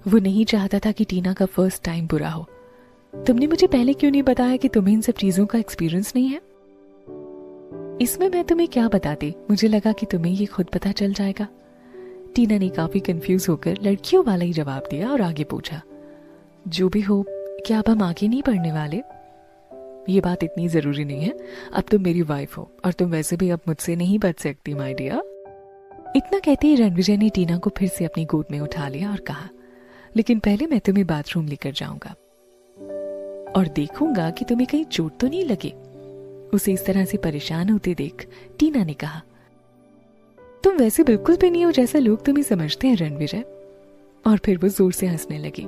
वो नहीं चाहता था कि टीना का फर्स्ट टाइम बुरा हो। तुमने मुझे पहले क्यों नहीं बताया कि तुम्हें इन सब चीजों का एक्सपीरियंस नहीं है? इसमें मैं तुम्हें क्या बताती, मुझे लगा कि तुम्हें ये खुद पता चल जाएगा। टीना ने काफी कंफ्यूज होकर लड़कियों वाला ही जवाब दिया और आगे पूछा, जो भी हो, क्या अब हम आगे नहीं बढ़ने वाले? ये बात इतनी जरूरी नहीं है, अब तुम मेरी वाइफ हो और तुम वैसे भी अब मुझसे नहीं बच सकती माय डियर। इतना कहते ही रणविजय ने टीना को फिर से अपनी गोद में उठा लिया और कहा, लेकिन पहले मैं तुम्हें बाथरूम लेकर जाऊंगा और देखूंगा कि तुम्हें कहीं चोट तो नहीं लगे। उसे इस तरह से परेशान होते देख टीना ने कहा, तुम वैसे बिल्कुल भी नहीं हो जैसा लोग तुम्हें समझते हैं रणविजय। और फिर वो जोर से हंसने लगी।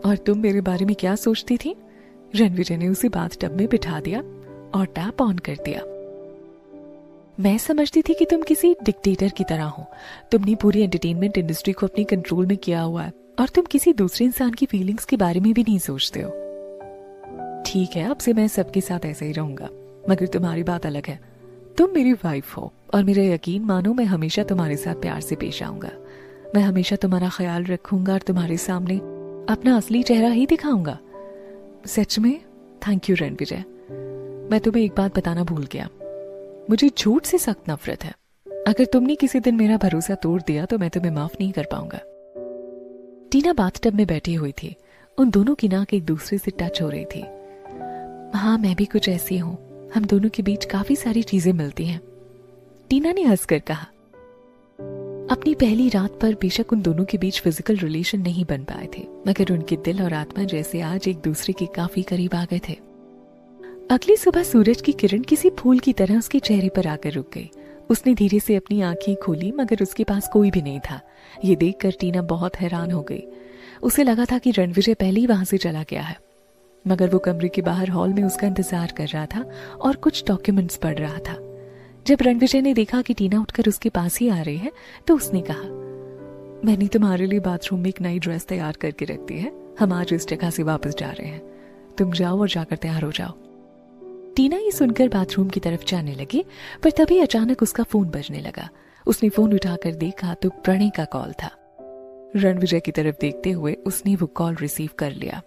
और तुम मेरे बारे में क्या सोचती थी? रणविजय ने उसे बाथटब में बिठा दिया और टैप ऑन कर दिया। मैं समझती थी कि तुम किसी डिक्टेटर की तरह हो। तुमने पूरी एंटरटेनमेंट इंडस्ट्री को अपने कंट्रोल में किया हुआ है और तुम किसी दूसरे इंसान की फीलिंग्स के बारे में भी नहीं सोचते हो। ठीक है, अब से मैं सबके साथ ऐसे ही रहूंगा, मगर तुम्हारी बात अलग है। तुम मेरी वाइफ हो और मेरा यकीन मानो, मैं हमेशा तुम्हारे साथ प्यार से पेश आऊंगा। मैं हमेशा तुम्हारा ख्याल रखूंगा और तुम्हारे सामने अपना असली चेहरा ही दिखाऊंगा। सच में थैंक यू रणविजय। मैं तुम्हें एक बात बताना भूल गया, मुझे झूठ से सख्त नफरत है। अगर तुमने किसी दिन मेरा भरोसा तोड़ दिया तो मैं तुम्हें माफ नहीं कर पाऊंगा। टीना बाथटब में बैठी हुई थी, उन दोनों की नाक एक दूसरे से टच हो रही थी। हाँ, मैं भी कुछ ऐसी हूं, हम दोनों के बीच काफी सारी चीजें मिलती हैं, टीना ने हंसकर कहा। अपनी पहली रात पर बेशक उन दोनों के बीच फिजिकल रिलेशन नहीं बन पाए थे, मगर उनके दिल और आत्मा जैसे आज एक दूसरे के काफी करीब आ गए थे। अगली सुबह सूरज की किरण किसी फूल की तरह उसके चेहरे पर आकर रुक गई। उसने धीरे से अपनी आंखें खोली, मगर उसके पास कोई भी नहीं था। ये देखकर टीना बहुत हैरान हो गई। उसे लगा था कि रणविजय पहले ही वहां से चला गया है, मगर वो कमरे के बाहर हॉल में उसका इंतजार कर रहा था और कुछ डॉक्यूमेंट्स पढ़ रहा था। जब रणविजय ने देखा कि टीना उठकर उसके पास ही आ रही है तो उसने कहा, मैंने तुम्हारे लिए बाथरूम में एक नई ड्रेस तैयार करके रख दी है, हम आज इस जगह से वापस जा रहे हैं, तुम जाओ और जाकर तैयार हो जाओ। टीना ये सुनकर बाथरूम की तरफ जाने लगी, पर तभी अचानक उसका फोन बजने लगा। उसने फोन उठाकर देखा तो प्रणय का कॉल था। रणविजय की तरफ देखते हुए उसने वो कॉल रिसीव कर लिया।